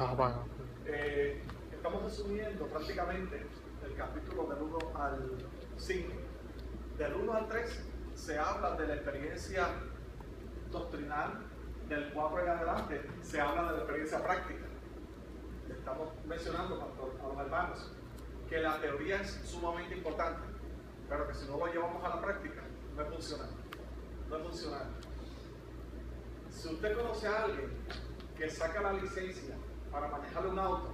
Estaba apagado. Estamos resumiendo prácticamente el capítulo del 1 al 5. Del 1 al 3 se habla de la experiencia doctrinal, del 4 en adelante se habla de la experiencia práctica. Le estamos mencionando, pastor, a los hermanos, que la teoría es sumamente importante, pero que si no lo llevamos a la práctica, no es funcional. No es funcional. Si usted conoce a alguien que saca la licencia para manejar un auto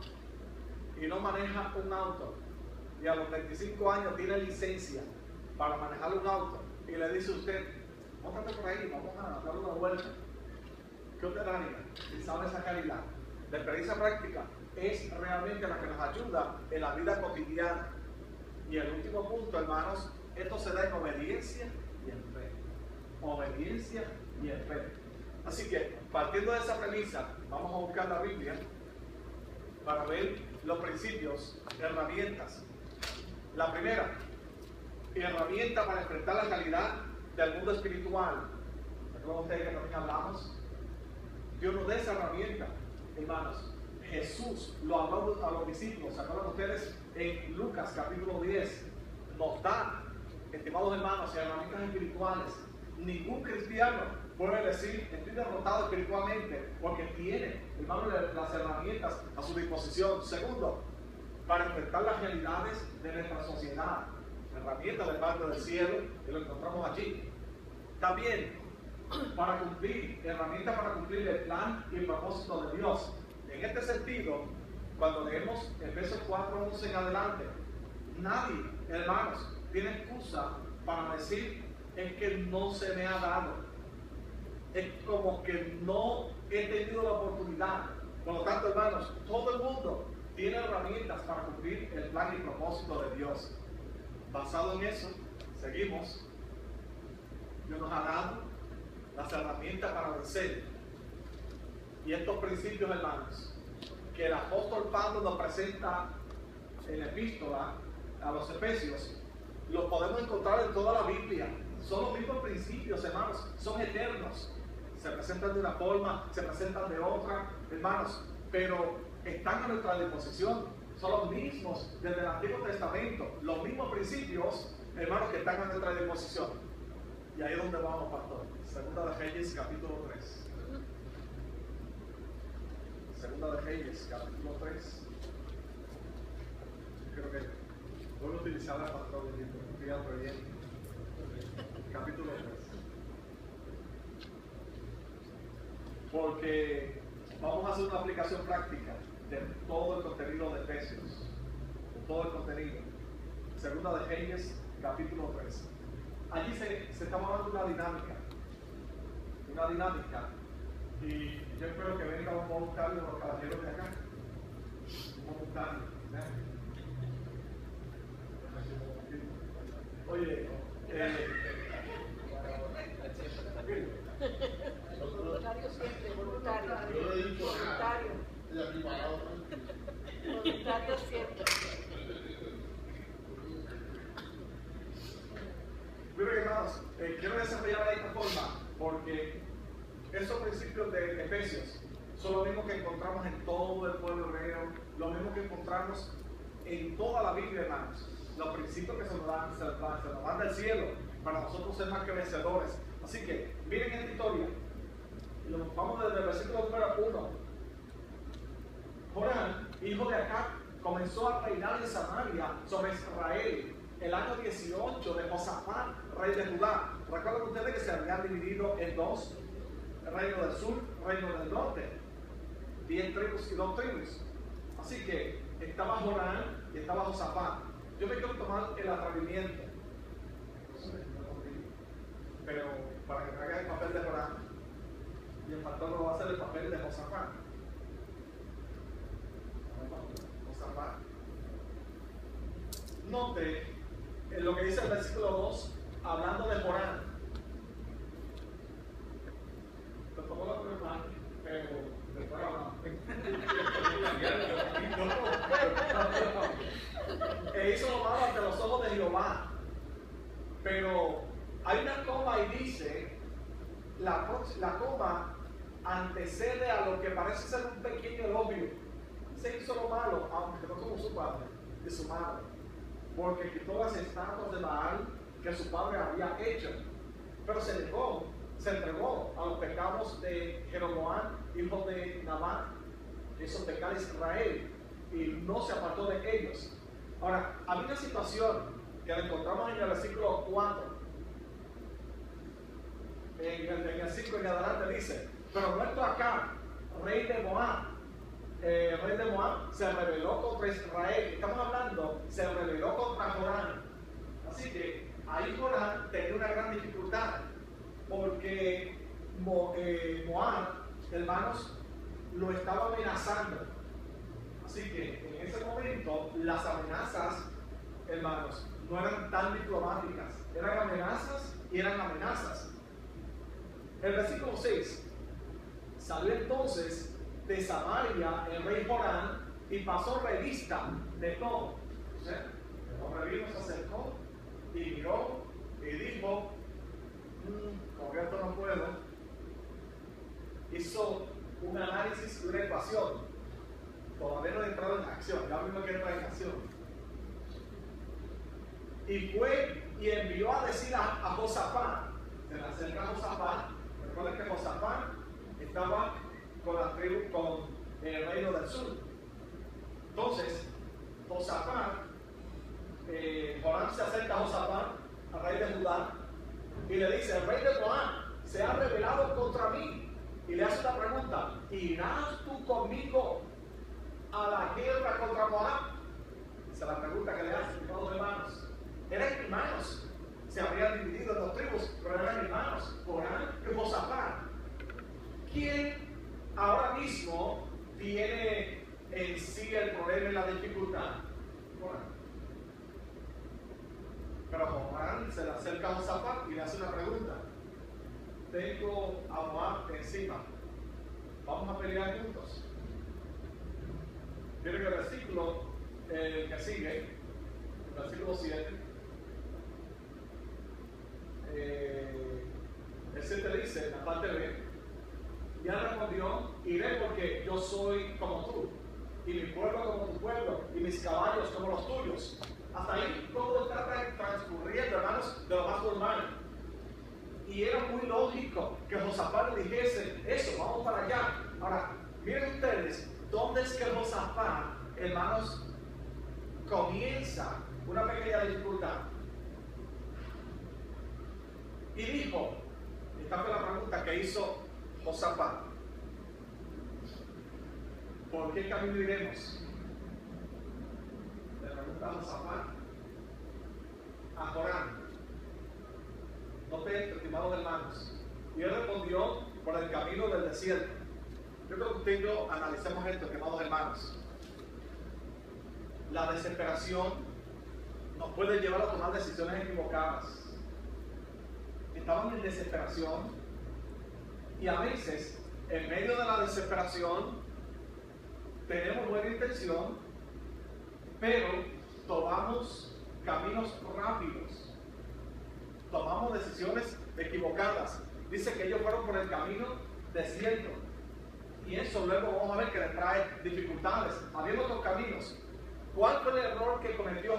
y no maneja un auto, y a los 25 años tiene licencia para manejar un auto, y le dice a usted, móntate por ahí, vamos a dar una vuelta, ¿qué usted haría? Si sabe sacar la experiencia práctica es realmente la que nos ayuda en la vida cotidiana. Y el último punto, hermanos, esto se da en obediencia y en fe. Obediencia y en fe. Así que, partiendo de esa premisa, vamos a buscar la Biblia para ver los principios, herramientas. La primera, herramienta para enfrentar la realidad del mundo espiritual. ¿Recuerdan ustedes que también hablamos? Dios nos da esa herramienta, hermanos. Jesús lo habló a los discípulos, ¿se acuerdan ustedes? En Lucas capítulo 10 nos da, estimados hermanos, herramientas espirituales. Ningún cristiano puede decir, estoy derrotado espiritualmente, porque tiene, hermanos, las herramientas a su disposición. Segundo, para enfrentar las realidades de nuestra sociedad, herramientas de parte del cielo, y lo encontramos allí. También, para cumplir, herramientas para cumplir el plan y el propósito de Dios. En este sentido, cuando leemos Efesios 4:11 en adelante, nadie, hermanos, tiene excusa para decir, es que no se me ha dado. Es como que no he tenido la oportunidad. Por lo tanto, hermanos, todo el mundo tiene herramientas para cumplir el plan y propósito de Dios. Basado en eso, seguimos. Dios nos ha dado las herramientas para vencer. Y estos principios, hermanos, que el apóstol Pablo nos presenta en la epístola a los Efesios, los podemos encontrar en toda la Biblia. Son los mismos principios, hermanos, son eternos. Se presentan de una forma, se presentan de otra, hermanos, pero están a nuestra disposición. Son los mismos desde el Antiguo Testamento, los mismos principios, hermanos, que están a nuestra disposición. Y ahí es donde vamos, pastor. Segunda de Reyes, capítulo 3. Segunda de Reyes, capítulo 3. Creo que voy a utilizar la pastor de capítulo 3. Porque vamos a hacer una aplicación práctica de todo el contenido de Efesios. De todo el contenido. Segunda de Reyes, capítulo 3. Allí se está hablando de una dinámica. Una dinámica. Y yo espero que venga un voluntario de los caballeros de acá. Un voluntario. Oye, voluntario siempre, voluntario. Voluntario. Voluntario siempre. Miren, hermanos, quiero desarrollar de esta forma porque esos principios de Efesios son los mismos que encontramos en todo el pueblo hebreo, los mismos que encontramos en toda la Biblia, hermanos. Los principios que se nos dan del cielo para nosotros ser más que vencedores. Así que, miren esta historia. Y nos vamos desde el versículo número 1. Joram, hijo de Acab, comenzó a reinar en Samaria sobre Israel el año 18 de Josafat, rey de Judá. Recuerden ustedes que se habían dividido en dos: reino del sur, reino del norte, 10 tribus y 2 tribus. Así que estaba Joram y estaba Josafat. Yo me quiero tomar el atrevimiento, pero para que traiga el papel de Joram, y el pastor lo va a hacer el papel de Josafat. Josafat. Note en lo que dice el versículo 2, hablando de Joram. Te tomó la prueba, pero después hablamos. E hizo lo malo ante los ojos de Jehová. Pero hay una coma y dice, la coma antecede a lo que parece ser un pequeño elogio. se hizo lo malo, aunque no como su padre y su madre, porque quitó las estatuas de Baal que su padre había hecho, pero se entregó a los pecados de Jeroboam, hijo de Nabat, que hizo pecar a Israel, y no se apartó de ellos. Ahora, hay una situación que la encontramos en el versículo 4. En el 5 en adelante dice: pero nuestro Acab, rey de Moab, se rebeló contra Israel. Estamos hablando, se rebeló contra Joram. Así que ahí Joram tenía una gran dificultad, porque Moab, hermanos, lo estaba amenazando. Así que en ese momento las amenazas, hermanos, no eran tan diplomáticas, eran amenazas y eran amenazas. El versículo 6: salió entonces de Samaria el rey Joram y pasó revista de todo. El rey se acercó y miró y dijo: con esto no puedo. Hizo un análisis de una ecuación. Todavía no he entrado en acción, ya mismo que entra en acción. Y fue y envió a decir a Josafat. Se le acerca a Josafat. Recuerden que Josafat estaba con la tribu, con el reino del sur. Entonces, Josafat, Joram se acerca a Josafat, al rey de Judá, y le dice: el rey de Moab se ha rebelado contra mí. Y le hace una pregunta: ¿irás tú conmigo a la guerra contra Moab? Esa es la pregunta que le hacen, todos hermanos. Eran hermanos, se habrían dividido en dos tribus, pero eran hermanos, Joram y Josafat. ¿Quién ahora mismo tiene en sí el problema y la dificultad? Joram. Pero Joram se le acerca a Josafat y le hace una pregunta: tengo a Moab encima, ¿vamos a pelear juntos? Miren el versículo que sigue, el versículo 7. El 7 dice, en la parte B: y él respondió: iré porque yo soy como tú, y mi pueblo como tu pueblo, y mis caballos como los tuyos. Hasta ahí todo está transcurriendo, hermanos, de lo más normal. Y era muy lógico que Josafat le dijese eso: vamos para allá. Ahora, miren ustedes, ¿dónde es que Josafat, hermanos, comienza una pequeña dificultad? Y dijo, esta fue la pregunta que hizo Josafat: ¿por qué camino iremos? Le pregunta a Josafat a Joram. Noten, estimados hermanos, y él respondió: por el camino del desierto. Yo creo que usted y yo analicemos esto, estimados hermanos. La desesperación nos puede llevar a tomar decisiones equivocadas. Estaban en desesperación, y a veces, en medio de la desesperación, tenemos buena intención, pero tomamos caminos rápidos, tomamos decisiones equivocadas. Dice que ellos fueron por el camino desierto, y eso luego vamos a ver que les trae dificultades. Habiendo otros caminos. ¿Cuál fue el error que cometió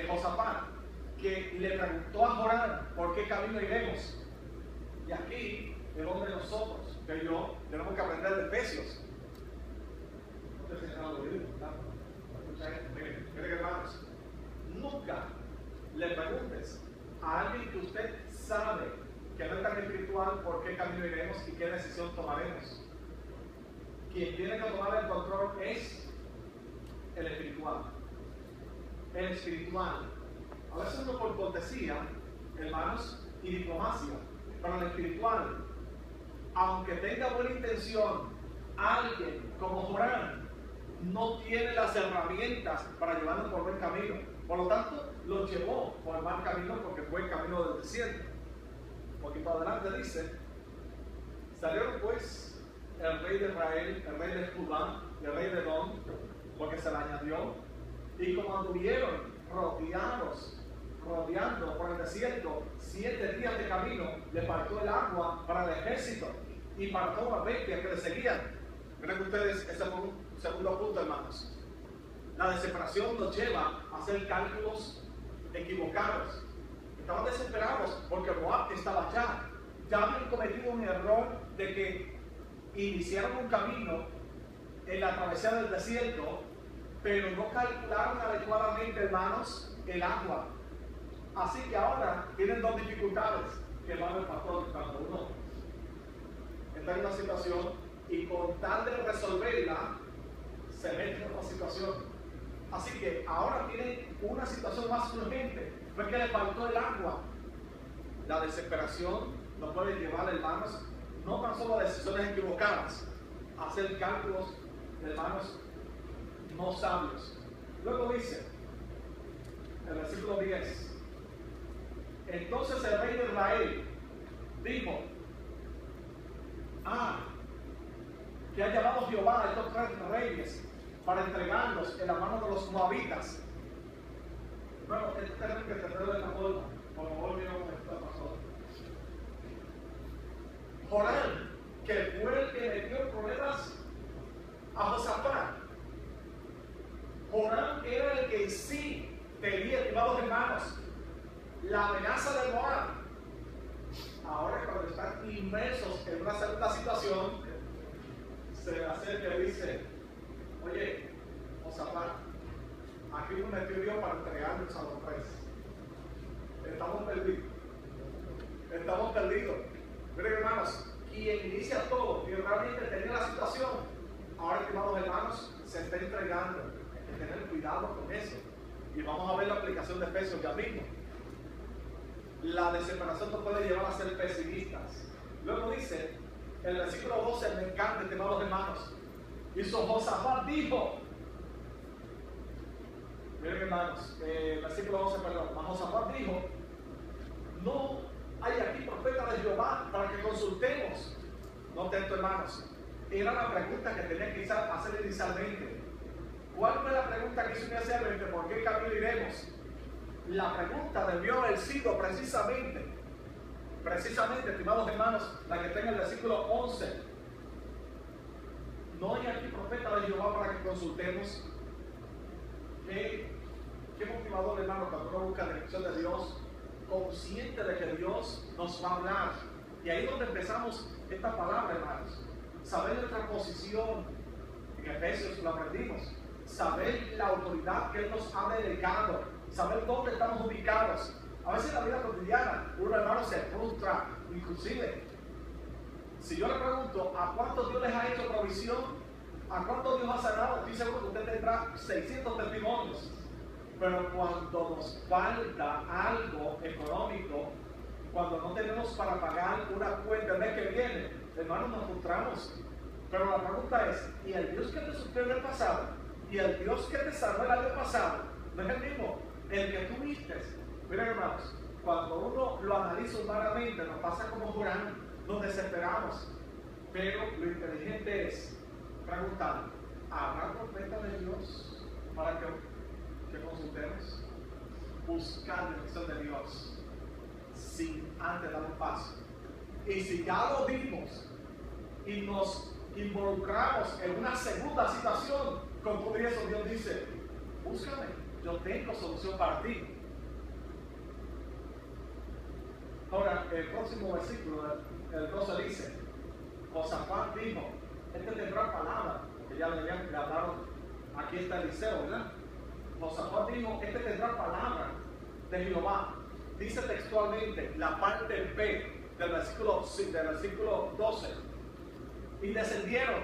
Josafat? Que le preguntó a Joram: ¿por qué camino iremos? Y aquí es donde nosotros, que yo, tenemos que aprender de Efesios. No te señalan los libros, ¿no? Miren, hermanos, nunca le preguntes a alguien que usted sabe que no es tan espiritual por qué camino iremos y qué decisión tomaremos. Quien tiene que tomar el control es el espiritual. El espiritual. A veces uno por cortesía, hermanos, y diplomacia, pero el espiritual, aunque tenga buena intención, alguien como Joram no tiene las herramientas para llevarlo por buen camino. Por lo tanto, lo llevó por el mal camino, porque fue el camino del desierto. Un poquito adelante dice: salieron pues el rey de Israel, el rey de Judá y el rey de Edom, porque se le añadió, y como anduvieron rodeando por el desierto 7 días de camino, le faltó el agua para el ejército y para todas las bestias que le seguían. Miren ustedes ese segundo punto, hermanos. La desesperación nos lleva a hacer cálculos equivocados. Estaban desesperados porque Moab estaba allá. Ya habían cometido un error de que iniciaron un camino en la travesía del desierto, pero no calcularon adecuadamente, hermanos, el agua. Así que ahora tienen dos dificultades que van el pastor cuando uno está en una situación y con tal de resolverla se mete en otra situación. Así que ahora tienen una situación más urgente, fue que le faltó el agua. La desesperación nos puede llevar, hermanos, no tan solo a decisiones equivocadas, a hacer cálculos, hermanos, no sabios. Luego dice, el versículo 10, entonces el rey de Israel dijo, que ha llamado Jehová a estos 3 reyes para entregarlos en la mano de los moabitas. Bueno, esto tenemos que entenderlo de esta forma. Por favor, mira cómo está pasando. Joram, que fue el que metió problemas a Josafat. Joram era el que en sí tenía, estimados hermanos, la amenaza de Moab. Ahora, cuando están inmersos en una segunda situación, se le acerca y dice, oye, Josafat, aquí nos metió Dios para entregarnos a los 3. Estamos perdidos. Estamos perdidos. Miren, hermanos, quien inicia todo, quien realmente tenía la situación, ahora, estimados hermanos, se está entregando. Hay que tener cuidado con eso. Y vamos a ver la aplicación de Efesios ya mismo. La desesperación nos puede llevar a ser pesimistas. Luego dice, el versículo 12 me encanta, estimados hermanos. Y Josafat dijo, miren hermanos, versículo 12, perdón, Josafat dijo, no hay aquí profeta de Jehová para que consultemos. No tanto, hermanos, era la pregunta que tenía que hacer inicialmente. ¿Cuál fue la pregunta que hizo inicialmente? ¿Por qué camino iremos? La pregunta debió haber sido precisamente, estimados hermanos, la que está en el versículo 11. No hay aquí profeta de Jehová para que consultemos. Qué motivador, hermano, cuando uno busca la dirección de Dios, consciente de que Dios nos va a hablar. Y ahí es donde empezamos esta palabra, hermanos. Saber nuestra posición, en Efesios lo aprendimos. Saber la autoridad que Él nos ha delegado. Saber dónde estamos ubicados. A veces en la vida cotidiana, uno, hermano, se frustra, inclusive. Si yo le pregunto, ¿a cuántos Dios les ha hecho provisión? ¿A cuántos Dios ha sanado? Estoy seguro que usted tendrá 600 testimonios. Pero cuando nos falta algo económico, cuando no tenemos para pagar una cuenta el mes que viene, hermanos, nos frustramos. Pero la pregunta es, ¿y el Dios que te suplió el pasado? ¿Y el Dios que te salvó el año pasado? ¿No es el mismo? El que tú viste. Miren, hermanos, cuando uno lo analiza humanamente, nos pasa como Joram, nos desesperamos. Pero lo inteligente es preguntar, ¿habrá profeta de Dios para que consultemos? Buscar la dirección de Dios sin antes dar un paso. Y si ya lo vimos y nos involucramos en una segunda situación, con todo eso Dios dice, búscame, yo tengo solución para ti. Ahora, el próximo versículo, el 12 dice, Josafat dijo, este tendrá palabra, porque ya le hablaron, aquí está Eliseo, ¿verdad? Josafat dijo, este tendrá palabra de Jehová. Dice textualmente la parte B del versículo 12. Y descendieron,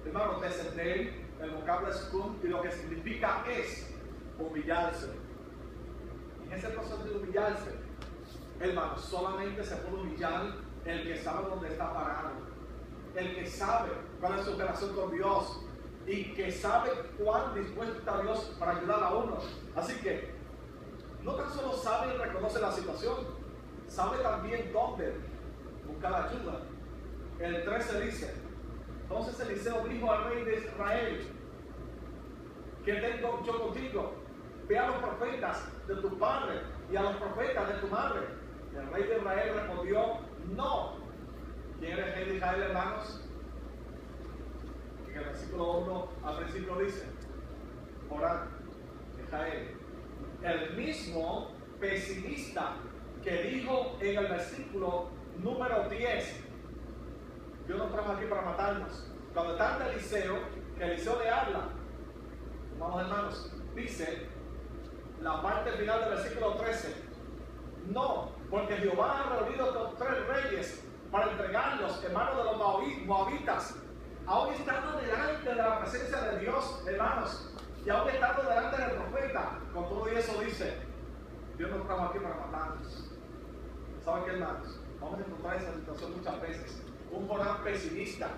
hermanos, descender, el vocablo es cum, y lo que significa es humillarse. En ese proceso de humillarse, hermanos, solamente se puede humillar el que sabe dónde está parado, el que sabe cuál es su relación con Dios y que sabe cuán dispuesto está Dios para ayudar a uno. Así que no tan solo sabe y reconoce la situación, sabe también dónde buscar ayuda. El 13 dice, entonces Eliseo dijo al rey de Israel, ¿qué tengo yo contigo? Ve a los profetas de tu padre y a los profetas de tu madre. Y el rey de Israel respondió, no. ¿Quién era el rey de Israel, hermanos? dice? Orad, Israel. El mismo pesimista que dijo en el versículo número 10, Dios nos trajo aquí para matarnos. Cuando está ante Eliseo, que Eliseo le habla, vamos hermanos, dice la parte final del versículo 13, no, porque Jehová ha reunido estos 3 reyes para entregarlos en manos de los moabitas, aún estando delante de la presencia de Dios, hermanos, y aún estando delante del profeta. Con todo eso dice, Dios nos trajo aquí para matarnos. ¿Saben qué, hermanos? Vamos a encontrar esa situación muchas veces. Un Jonás pesimista,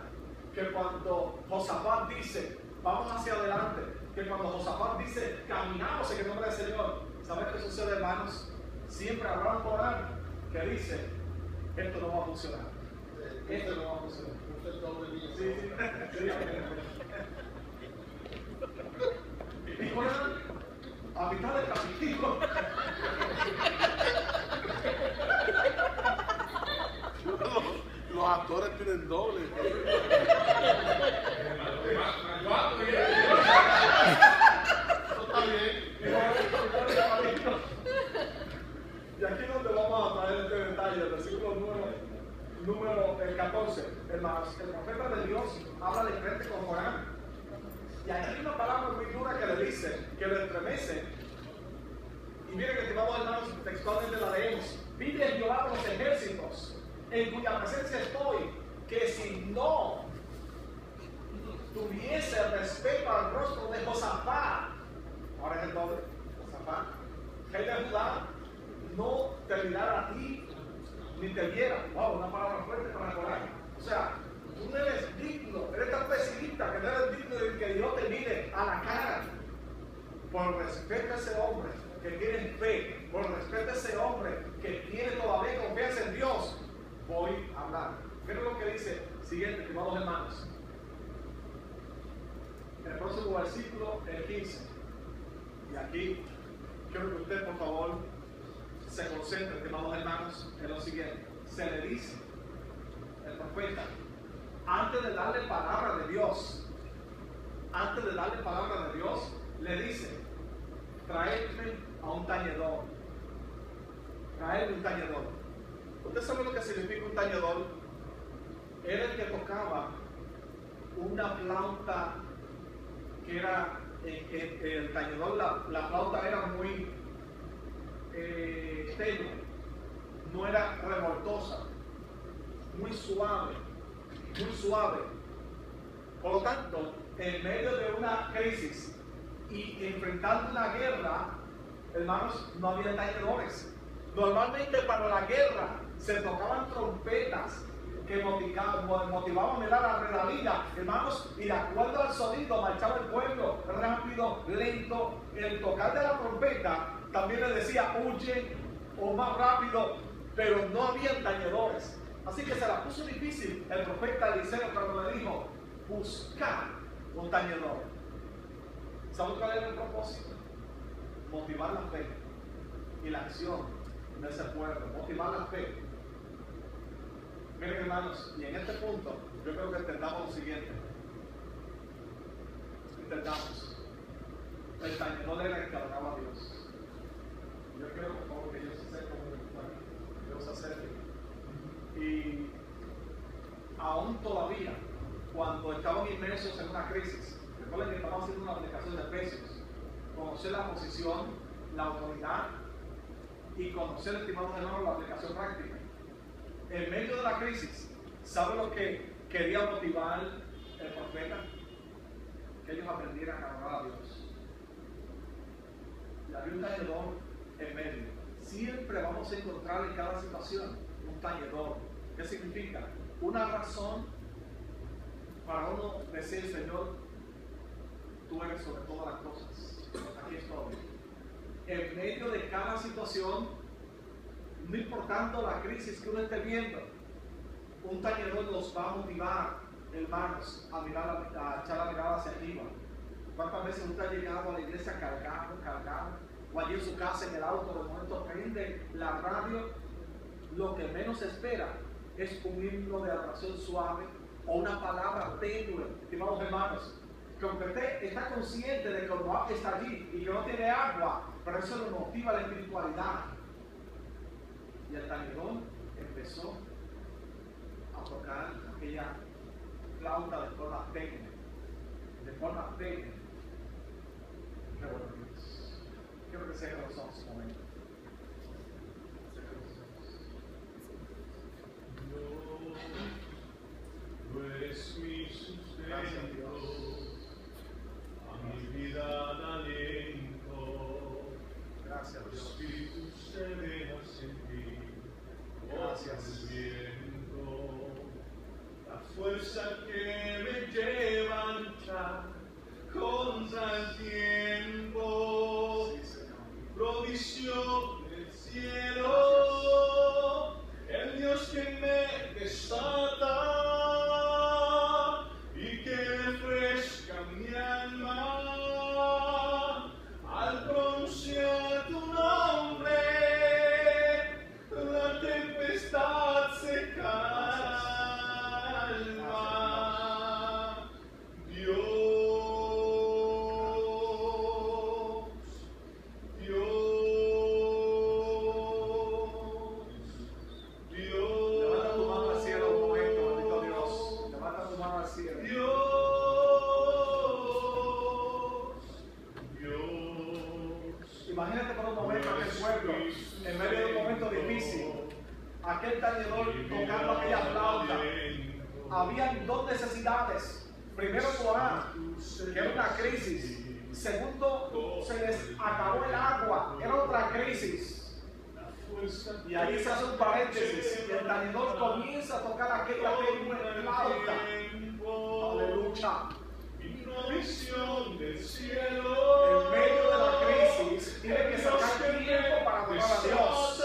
que cuando Josafat dice, vamos hacia adelante, que cuando Josafat dice, caminamos en el nombre del Señor, ¿saben qué sucede, hermanos? Siempre habrá un Jonás que dice, esto no va a funcionar. Esto no va a funcionar. Sí, sí. Y Jonás, a mitad del capítulo, los actores tienen doble. Eso está bien. Y aquí es donde vamos a traer este detalle, el versículo número 14. El profeta de Dios habla de frente con Jonás. Y aquí hay una palabra muy dura que le dice, que le estremece. Y miren que estimamos hermanos, textualmente la leemos. Vive Jehová de los ejércitos, en cuya presencia estoy, que si no tuviese respeto al rostro de Josafat, ahora es el doble, Josafat, rey de Judá, no te mirara a ti, ni te viera. Wow, una palabra fuerte para Corán. O sea, tú no eres digno, eres tan pesimista que no eres digno de que Dios te mire a la cara. Por respeto a ese hombre que tiene fe, por respeto a ese hombre que tiene todavía confianza en Dios, voy a hablar. Miren lo que dice, siguiente, estimados hermanos. El próximo versículo, el 15. Y aquí quiero que usted, por favor, se concentre, estimados hermanos, en lo siguiente. Se le dice, el profeta, antes de darle palabra de Dios, le dice, traedme a un tañedor. Traedme un tañedor. ¿Usted sabe lo que significa un tañedor? Era el que tocaba una flauta que era, el tañedor, la flauta era muy tenue, no era revoltosa, muy suave. Por lo tanto, en medio de una crisis y enfrentando una guerra, hermanos, no había tañedores. Normalmente para la guerra se tocaban trompetas que motivaban la redadilla, hermanos, y de acuerdo al sonido marchaba el pueblo rápido, lento. El tocar de la trompeta también le decía huye o más rápido, pero no había tañedores. Así que se la puso difícil el profeta Eliseo cuando le dijo, buscar un tañedor. ¿Saben cuál era el propósito? Motivar la fe y la acción de ese pueblo, motivar la fe. Miren, hermanos, y en este punto yo creo que entendamos lo siguiente. Entendamos. El tañedor era el que adoraba a Dios. Yo quiero, por favor, que Dios se acerque como Dios se acerque. Y aún todavía, cuando estaban inmersos en una crisis, recuerden que estamos haciendo una aplicación de Efesios, conocer la posición, la autoridad y conocer, estimados hermanos, la aplicación práctica. En medio de la crisis, ¿sabe lo que quería motivar el profeta? Que ellos aprendieran a adorar a Dios. Y había un tañedor en medio. Siempre vamos a encontrar en cada situación un tañedor. ¿Qué significa? Una razón para uno decir, Señor, tú eres sobre todas las cosas. Aquí estoy. En medio de cada situación, no importando la crisis que uno esté viendo, un tañedor nos va a motivar, hermanos, a echar la mirada hacia arriba. ¿Cuántas veces usted ha llegado a la iglesia cargado, o allí en su casa, en el auto, de momento prende la radio? Lo que menos espera es un himno de adoración suave o una palabra tenue, estimados hermanos, que usted está consciente de que el Moab está allí y que no tiene agua, pero eso lo motiva la espiritualidad. Y el tañedor empezó a tocar aquella flauta de forma técnica. De forma técnica. Qué bueno, Dios. Quiero que cierren los ojos un momento. No eres mi sustento, Gracias, Dios. a mi vida da aliento. Gracias, Dios. Espíritu sereno sentir, Gracias. el viento, la fuerza que me lleva a luchar contra el tiempo, Sí, Señor. provisión del cielo, el Dios que me desata y que refresca mi alma al pronunciar tu nombre, la tempestad se calma. Dios, Levanta tu mano al cielo un momento, bendito Dios. Levanta tu mano al cielo. Dios. Imagínate por un momento aquel pueblo, en medio de un momento difícil, aquel tañedor tocando aquella flauta. Habían dos necesidades. Primero, Corán, que era una crisis. Segundo, se les acabó el agua, era otra crisis. Y ahí se hace un paréntesis y el tañedor comienza a tocar aquella flauta. Aleluya. Provisión del cielo, En medio de la crisis, tiene que sacar tiempo para adorar a Dios.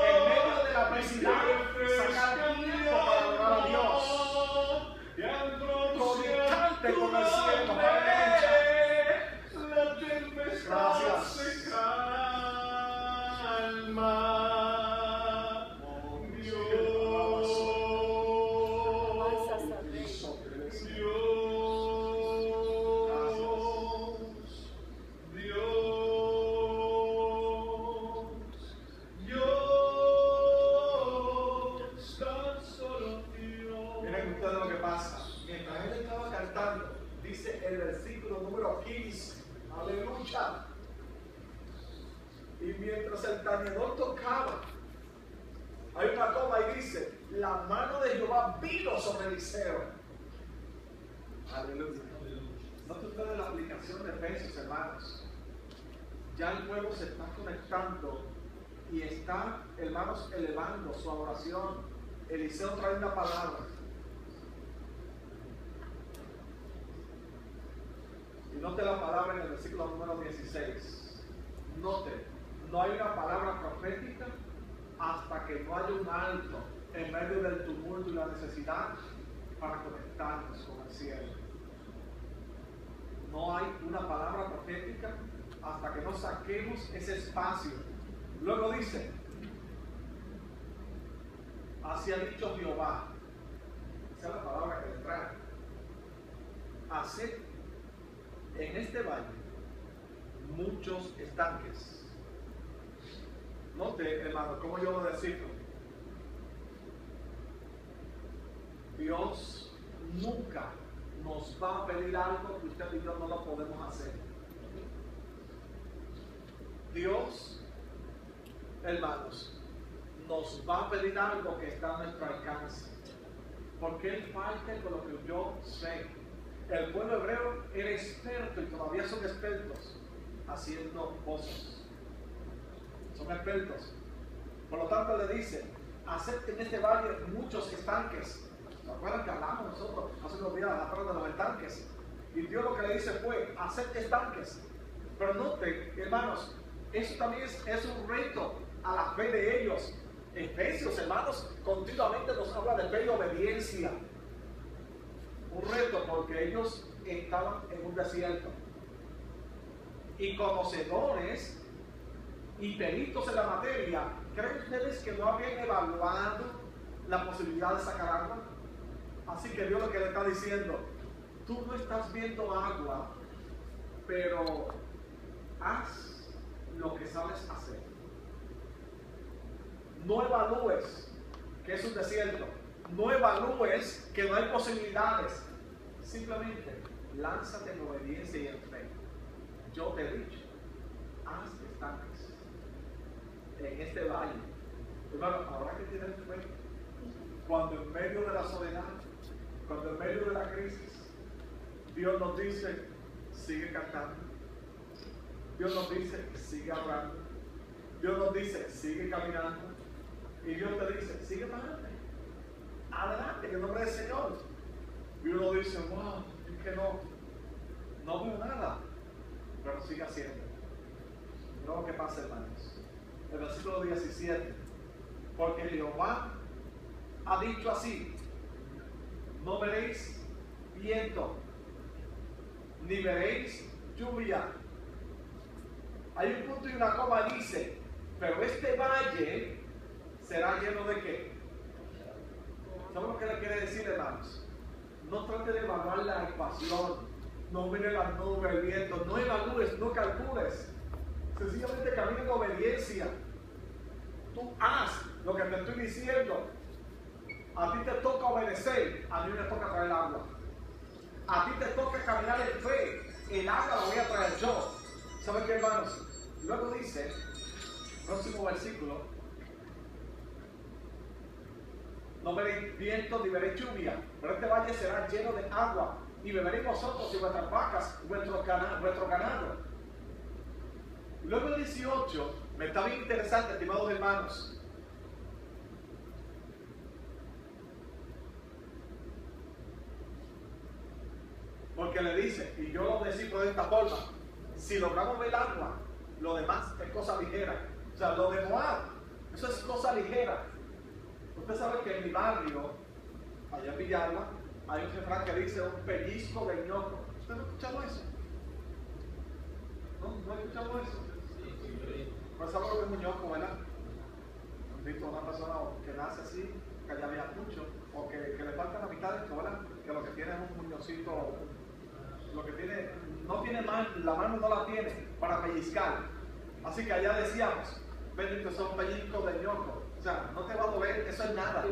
En medio de la adversidad, sacar tiempo para adorar a Dios. Conectarte con el cielo. Aleluya. La tempestad Gracias. se calma. Alabanzas al Rey. Miren ustedes lo que pasa. Mientras él estaba cantando, dice el versículo número 15. Aleluya. Y mientras el tañedor tocaba, hay una coma y dice: la mano de Jehová vino sobre Eliseo. Aleluya. Note ustedes la aplicación de Efesios, hermanos. Ya el pueblo se está conectando y está, hermanos, elevando su adoración. Eliseo trae una palabra. Y note la palabra en el versículo número 16. Note, no hay una palabra profética hasta que no haya un alto en medio del tumulto y la necesidad para conectarnos con el cielo. No hay una palabra profética hasta que no saquemos ese espacio. Luego dice: así ha dicho Jehová. Esa es la palabra que le trae. Haced en este valle muchos estanques. Note, hermano, cómo yo lo descifro. Dios nunca nos va a pedir algo que usted y yo no lo podemos hacer. Dios, hermanos, nos va a pedir algo que está a nuestro alcance. Porque Él parte con lo que yo sé. El pueblo hebreo era experto y todavía son expertos haciendo cosas. Son expertos. Por lo tanto le dice: haced en este valle muchos estanques. ¿Se acuerdan que hablamos nosotros hace unos días atrás de los estanques? Y Dios lo que le dice fue: haced estanques. Pero note, hermanos, eso también es un reto a la fe de ellos. Efesios, hermanos, continuamente nos habla de fe y obediencia. Un reto porque ellos estaban en un desierto. Y conocedores y peritos en la materia, ¿creen ustedes que no habían evaluado la posibilidad de sacar agua? Así que Dios lo que le está diciendo: tú no estás viendo agua, pero haz lo que sabes hacer. No evalúes que es un desierto. No evalúes que no hay posibilidades. Simplemente lánzate en obediencia y en fe. Yo te he dicho, haz que estanques en este valle. Hermano, habrá que tener fe. Cuando en medio de la soledad, cuando en medio de la crisis, Dios nos dice, sigue cantando. Dios nos dice, sigue hablando. Dios nos dice, sigue caminando. Y Dios te dice, sigue para adelante. Adelante, en el nombre del Señor. Y uno dice, wow, es que no veo nada. Pero sigue haciendo. No lo que pasa, hermanos. El versículo 17. Porque Jehová ha dicho así: no veréis viento, ni veréis lluvia. Hay un punto y una coma, dice, pero este valle será lleno de qué. ¿Saben lo que le quiere decir, hermanos? No trate de evaluar la ecuación, no mire las nubes, el viento, no evalúes, no calcules. Sencillamente camina en obediencia. Tú haz lo que te estoy diciendo. A ti te toca obedecer, a mí me toca traer agua. A ti te toca caminar en fe, el agua la voy a traer yo. ¿Saben qué, hermanos? Luego dice, próximo versículo, no veréis viento ni veréis lluvia, pero este valle será lleno de agua, y beberéis vosotros y vuestras vacas, vuestro ganado. Luego el 18, me está bien interesante, estimados hermanos. Porque le dice, y yo lo decido de esta forma, si logramos ver el agua, lo demás es cosa ligera. O sea, lo de Moab, eso es cosa ligera. Usted sabe que en mi barrio, allá en Villalba, hay un refrán que dice un pellizco de ñoco. ¿Usted no ha escuchado eso? ¿No ha escuchado eso? Pues sabe lo que es un ñoco, ¿verdad? Han visto a una persona que nace así, que ya vea mucho, o que le falta la mitad de esto, ¿verdad? Que lo que tiene es un muñoncito, lo que tiene, no tiene mano, la mano no la tiene para pellizcar. Así que allá decíamos, bendito son pellizcos de ñoco. O sea, no te va a doler, eso es nada.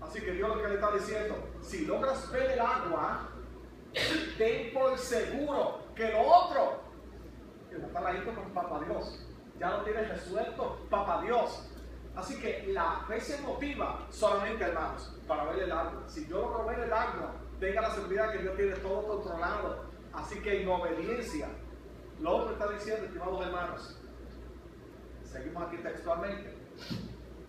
Así que Dios lo que le está diciendo, si logras ver el agua, ten por seguro que lo otro, que lo está ladito con Papá Dios, ya lo tienes resuelto Papá Dios. Así que la fe se motiva solamente, hermanos, para ver el agua. Si yo logro ver el agua, tenga la seguridad que Dios tiene todo controlado. Así que en obediencia, lo otro está diciendo, estimados hermanos, seguimos aquí textualmente.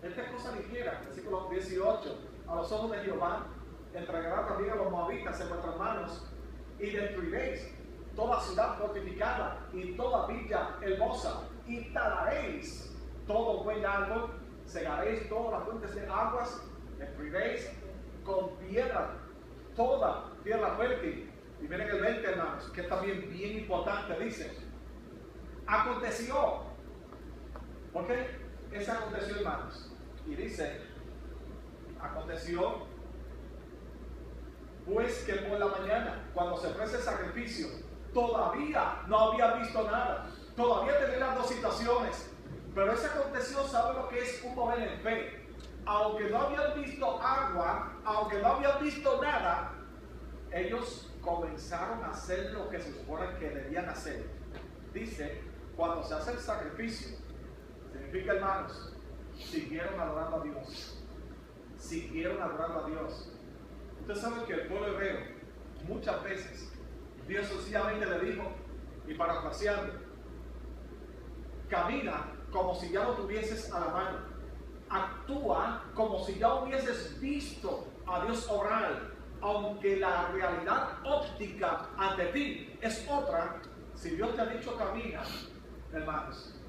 Esta es cosa ligera, versículo 18, a los ojos de Jehová entregará también a los moabitas en vuestras manos, y destruiréis toda ciudad fortificada y toda villa hermosa, y talaréis todo buen árbol, cegaréis todas las fuentes de aguas, destruiréis con piedra toda tierra fértil. Y miren el 20, hermanos, que es también bien importante, dice, aconteció. ¿Por qué ese aconteció, hermanos? Y dice, aconteció, pues que por la mañana, cuando se ofrece el sacrificio, todavía no había visto nada. Todavía tenía las dos situaciones. Pero ese aconteció, ¿sabe lo que es un mover en fe? Aunque no habían visto agua, aunque no habían visto nada, ellos comenzaron a hacer lo que se supone que debían hacer. Dice, cuando se hace el sacrificio, significa, hermanos, siguieron adorando a Dios. Siguieron adorando a Dios. Usted sabe que el pueblo hebreo, muchas veces, Dios sencillamente le dijo, y parafraseando, camina como si ya lo tuvieses a la mano. Actúa como si ya hubieses visto a Dios obrar. Aunque la realidad óptica ante ti es otra, si Dios te ha dicho camina, hermanos,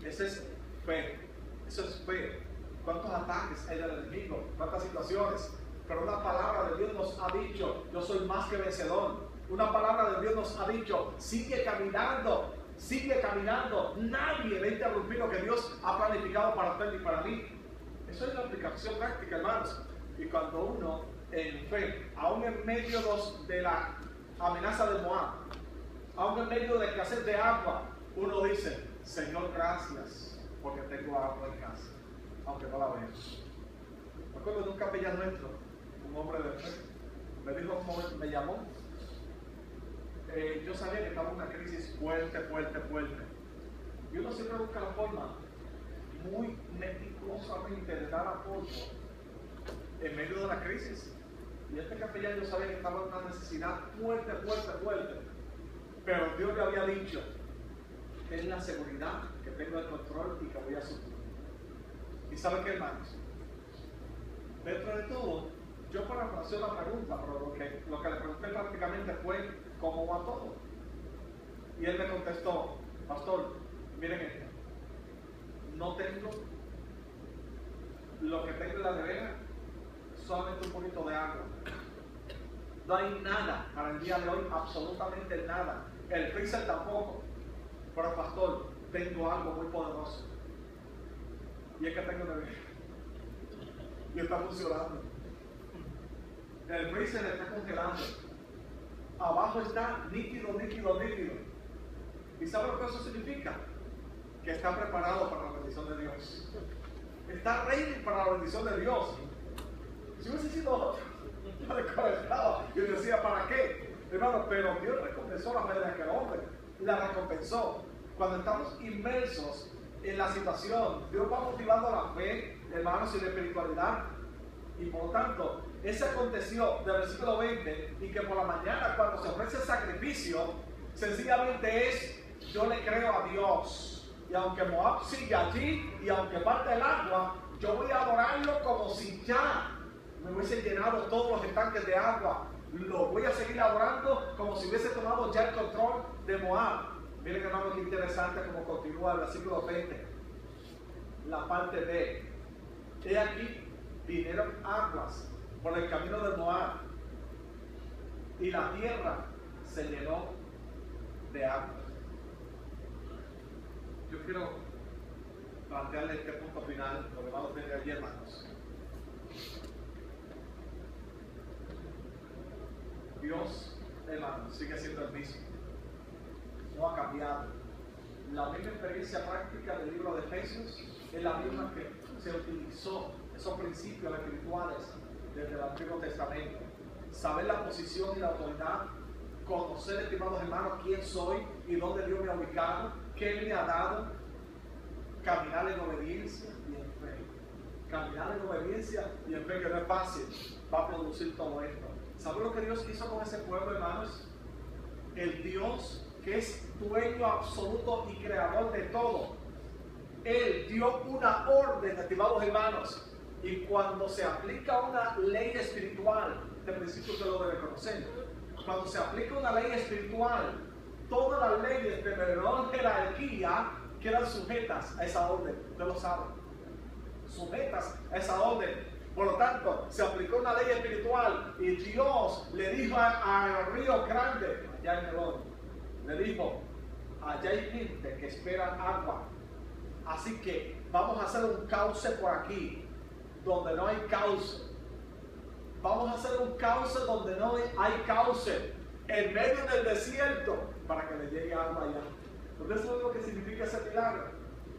esa es fe, eso es fe. ¿Cuántos ataques hay del enemigo? ¿Cuántas situaciones? Pero una palabra de Dios nos ha dicho, yo soy más que vencedor. Una palabra de Dios nos ha dicho, sigue caminando, sigue caminando. Nadie va a interrumpir lo que Dios ha planificado para usted y para mí. Eso es la aplicación práctica, hermanos. Y cuando uno en fe, aún en medio de la amenaza de Moab, aún en medio de escasez de agua, uno dice, Señor, gracias, porque tengo agua en casa, aunque no la veo. Me acuerdo de un capellán nuestro, un hombre de fe, me dijo un momento, me llamó. Yo sabía que estaba en una crisis fuerte. Y uno siempre busca la forma muy meticulosamente de dar apoyo en medio de la crisis. Y este capellán yo sabía que estaba en una necesidad fuerte. Pero Dios le había dicho, es la seguridad que tengo el control y que voy a suplir. ¿Y saben qué, hermanos? Dentro de todo, yo parafraseo la pregunta, pero lo que le pregunté prácticamente fue cómo va todo. Y él me contestó, pastor, miren esto, no tengo lo que tengo en la nevera, solamente un poquito de agua. No hay nada para el día de hoy, absolutamente nada. El freezer tampoco. Pero pastor, tengo algo muy poderoso. Y es que tengo nevera. Y está funcionando. El freezer está congelando. Abajo está nítido. ¿Y sabe lo que eso significa? Que está preparado para la bendición de Dios. Está ready para la bendición de Dios. Si hubiese sido otro, yo desconectaba y decía, ¿para qué? Hermano, pero Dios recompensó la fe de aquel hombre. La recompensó. Cuando estamos inmersos en la situación, Dios va motivando la fe, hermanos, y la espiritualidad. Y por lo tanto, eso aconteció del versículo 20, y que por la mañana cuando se ofrece el sacrificio, sencillamente es, yo le creo a Dios. Y aunque Moab sigue allí, y aunque parte el agua, yo voy a adorarlo como si ya me hubiese llenado todos los estanques de agua. Lo voy a seguir adorando como si hubiese tomado ya el control de Moab. Miren, hermano, qué interesante como continúa el versículo 20. La parte B. He aquí, vinieron aguas por el camino de Moab, y la tierra se llenó de agua. Yo quiero plantearle este punto final, lo que vamos a tener allí, hermanos. Dios, hermanos, sigue siendo el mismo. No ha cambiado. La misma experiencia práctica del libro de Efesios es la misma que se utilizó, esos principios espirituales desde el Antiguo Testamento. Saber la posición y la autoridad, conocer, estimados hermanos, quién soy y dónde Dios me ha ubicado, qué Él me ha dado, caminar en obediencia y en fe. Caminar en obediencia y en fe, que no es fácil, va a producir todo esto. ¿Saben lo que Dios hizo con ese pueblo, hermanos? El Dios que es dueño absoluto y creador de todo. Él dio una orden, estimados hermanos, y cuando se aplica una ley espiritual, de principio usted lo debe conocer, cuando se aplica una ley espiritual, todas las leyes de menor jerarquía quedan sujetas a esa orden, usted lo sabe, sujetas a esa orden. Por lo tanto, se aplicó una ley espiritual y Dios le dijo al río grande, allá en el oro, le dijo, allá hay gente que espera agua, así que vamos a hacer un cauce por aquí, donde no hay cauce. Vamos a hacer un cauce donde no hay cauce, en medio del desierto, para que le llegue agua allá. ¿Ustedes saben lo que significa ese milagro?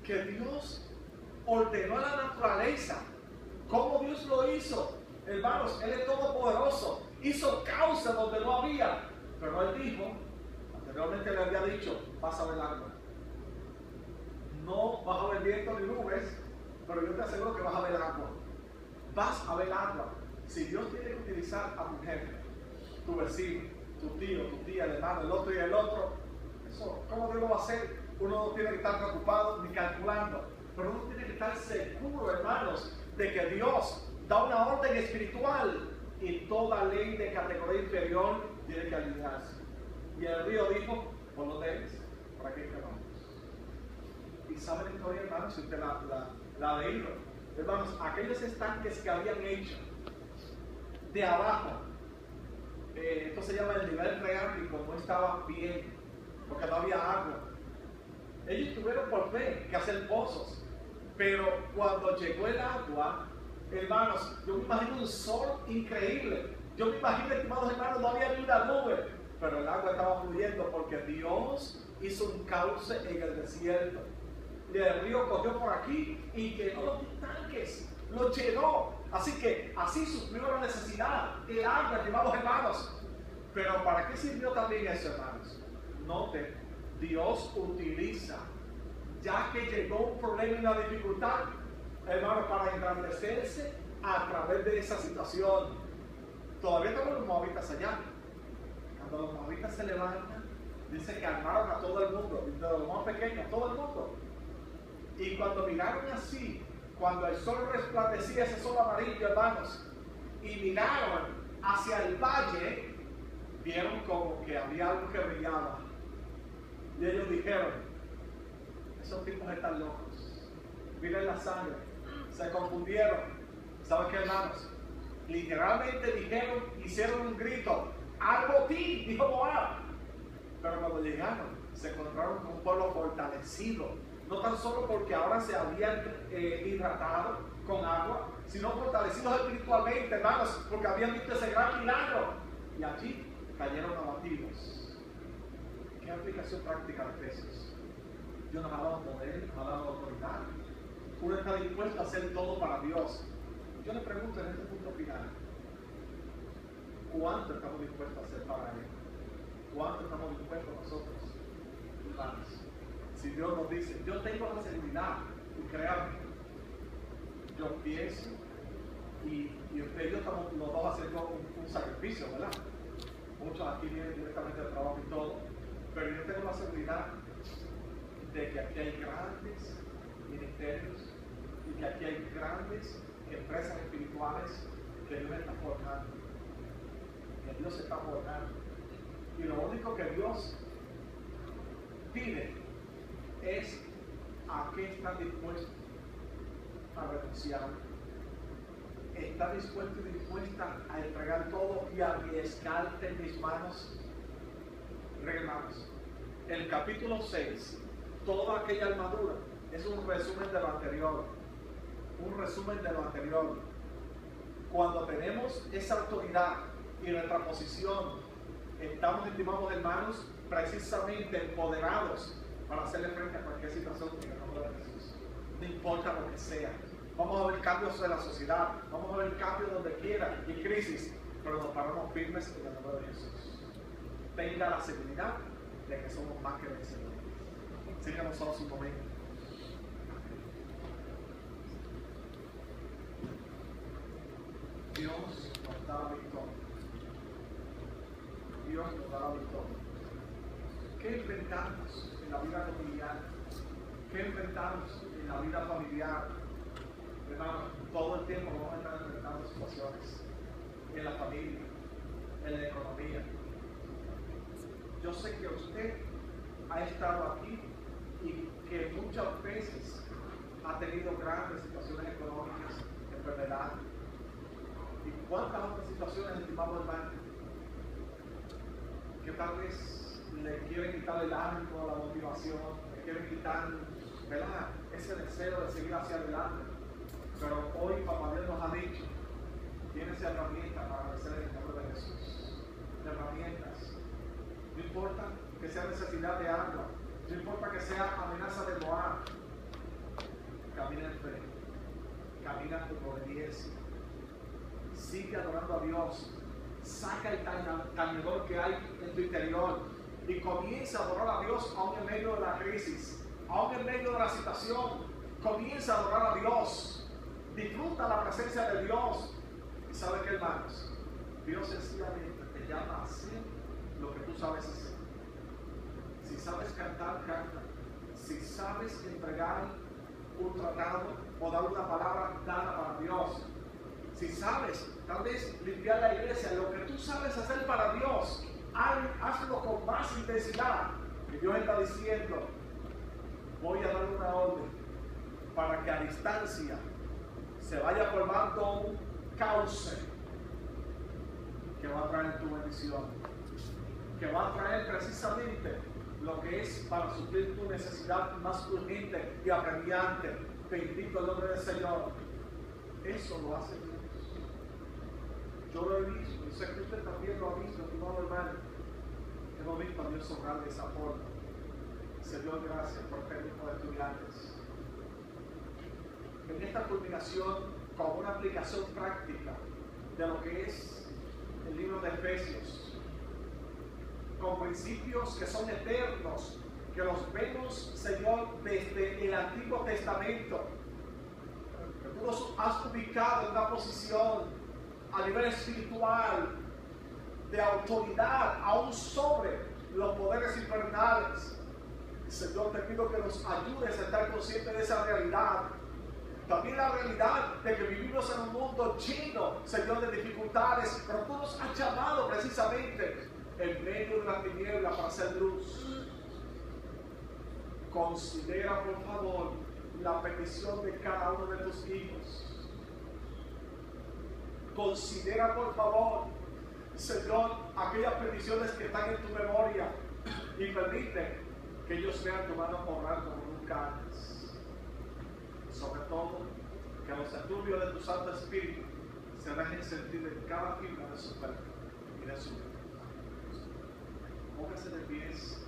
Que Dios ordenó a la naturaleza. ¿Cómo Dios lo hizo? Hermanos, Él es todopoderoso. Hizo cauce donde no había. Pero Él dijo, anteriormente le había dicho, vas a ver agua. No vas a ver viento ni nubes, pero yo te aseguro que vas a ver agua. Vas a ver agua. Si Dios tiene que utilizar a tu jefe, tu vecino, tu tío, tu tía, el hermano, el otro y el otro, eso, ¿cómo Dios lo va a hacer? Uno no tiene que estar preocupado ni calculando, pero uno tiene que estar seguro, hermanos, de que Dios da una orden espiritual y toda ley de categoría inferior tiene que alinearse. Y el río dijo, por los dejes, por aquí que vamos. Y saben la historia, hermanos, si usted la ha leído, hermanos, aquellos estanques que habían hecho de abajo, esto se llama el nivel freático, no estaba bien, porque no había agua. Ellos tuvieron por fe que hacer pozos, pero cuando llegó el agua, hermanos, yo me imagino un sol increíble. Yo me imagino, estimados hermanos, no había ni una nube. pero el agua estaba fluyendo porque Dios hizo un cauce en el desierto. Y el río cogió por aquí y llenó los tanques, los llenó. Así que así suplió la necesidad, el agua, estimados hermanos. Pero ¿para qué sirvió también eso, hermanos? Note, Dios utiliza, ya que llegó un problema y una dificultad, hermanos, para engrandecerse a través de esa situación. Todavía estamos los moabitas allá. Cuando los moabitas se levantan, dice que armaron a todo el mundo, desde los más pequeños, a todo el mundo. Y cuando miraron así, cuando el sol resplandecía, ese sol amarillo, hermanos, y miraron hacia el valle, vieron como que había algo que brillaba. Y ellos dijeron, esos tipos están locos. Miren la sangre. Se confundieron. ¿Saben qué, hermanos? Literalmente dijeron, hicieron un grito, ¡al botín!, dijo Moab. Pero cuando llegaron, se encontraron con un pueblo fortalecido. No tan solo porque ahora se habían hidratado con agua, sino fortalecidos espiritualmente, hermanos, porque habían visto ese gran milagro. Y allí cayeron abatidos. ¿Qué aplicación práctica de Efesios? Dios nos ha dado poder, nos ha dado autoridad. Uno está dispuesto a hacer todo para Dios. Yo le pregunto en este punto final, ¿cuánto estamos dispuestos a hacer para Él? ¿Cuánto estamos dispuestos nosotros, hermanos? Si Dios nos dice, yo tengo la seguridad, y créanme, yo pienso, y usted y yo estamos los dos haciendo un sacrificio, ¿verdad? Muchos aquí vienen directamente del trabajo y todo, pero yo tengo la seguridad de que aquí hay grandes ministerios y que aquí hay grandes empresas espirituales que Dios está formando, que Dios está formando. Y lo único que Dios pide es a qué están dispuestos a renunciar. ¿Está dispuesto y dispuesta a entregar todo y a arriesgarte en mis manos? Hermanos, el capítulo 6, toda aquella armadura, es un resumen de lo anterior. Un resumen de lo anterior. Cuando tenemos esa autoridad y nuestra posición, estamos, estimados hermanos, precisamente empoderados para hacerle frente a cualquier situación en el nombre de Jesús. No importa lo que sea. Vamos a ver cambios en la sociedad, vamos a ver cambios donde quiera y crisis, pero nos paramos firmes en el nombre de Jesús. Tenga la seguridad de que somos más que vencedores. Síganos solo un momento. Dios nos da la victoria. Dios nos da la victoria. ¿Qué enfrentamos en la vida cotidiana? ¿Qué enfrentamos en la vida familiar? Hermanos, todo el tiempo vamos a estar enfrentando situaciones en la familia, en la economía. Yo sé que usted ha estado aquí y que muchas veces ha tenido grandes situaciones económicas, enfermedad. ¿Y cuántas otras situaciones, estimado hermano, que tal vez le quieren quitar el ánimo, la motivación, le quieren quitar, ¿verdad?, ese deseo de seguir hacia adelante? Pero hoy Papá Dios nos ha dicho, tienes herramientas para vencer en el nombre de Jesús. Herramientas. No importa que sea necesidad de agua, no importa que sea amenaza de Moab. Camina en fe, camina con obediencia. Sigue adorando a Dios. Saca el tañedor que hay en tu interior y comienza a adorar a Dios aún en medio de la crisis, aún en medio de la situación. Comienza a adorar a Dios. Disfruta la presencia de Dios. ¿Y sabe qué, hermanos? Dios sencillamente te llama a hacer lo que tú sabes hacer. Si sabes cantar, canta. Si sabes entregar un tratado o dar una palabra dada para Dios. Si sabes, tal vez limpiar la iglesia, lo que tú sabes hacer para Dios, hazlo con más intensidad. Y Dios está diciendo, voy a dar una orden para que a distancia se vaya formando un cauce que va a traer tu bendición, que va a traer precisamente lo que es para suplir tu necesidad más urgente y apremiante. Bendito el nombre del Señor. Eso lo hace Dios. Yo lo he visto, y sé que usted también lo ha visto, estimado hermano. Hemos visto a Dios obrar de esa forma. Señor, gracias por este grupo de estudiantes. En esta culminación, como una aplicación práctica de lo que es el libro de Efesios, con principios que son eternos, que los vemos, Señor, desde el Antiguo Testamento, que tú nos has ubicado en una posición a nivel espiritual, de autoridad, aún sobre los poderes infernales. Señor, te pido que nos ayudes a estar conscientes de esa realidad. También la realidad de que vivimos en un mundo lleno, Señor, de dificultades, pero tú nos has llamado precisamente en medio de la tiniebla para hacer luz. Considera, por favor, la petición de cada uno de tus hijos. Considera, por favor, Señor, aquellas peticiones que están en tu memoria y permite que ellos vean tu mano obrar como nunca antes. Sobre todo, que los efluvios de tu Santo Espíritu se dejen sentir en cada fibra de su cuerpo y de su vida. Póngase de pies.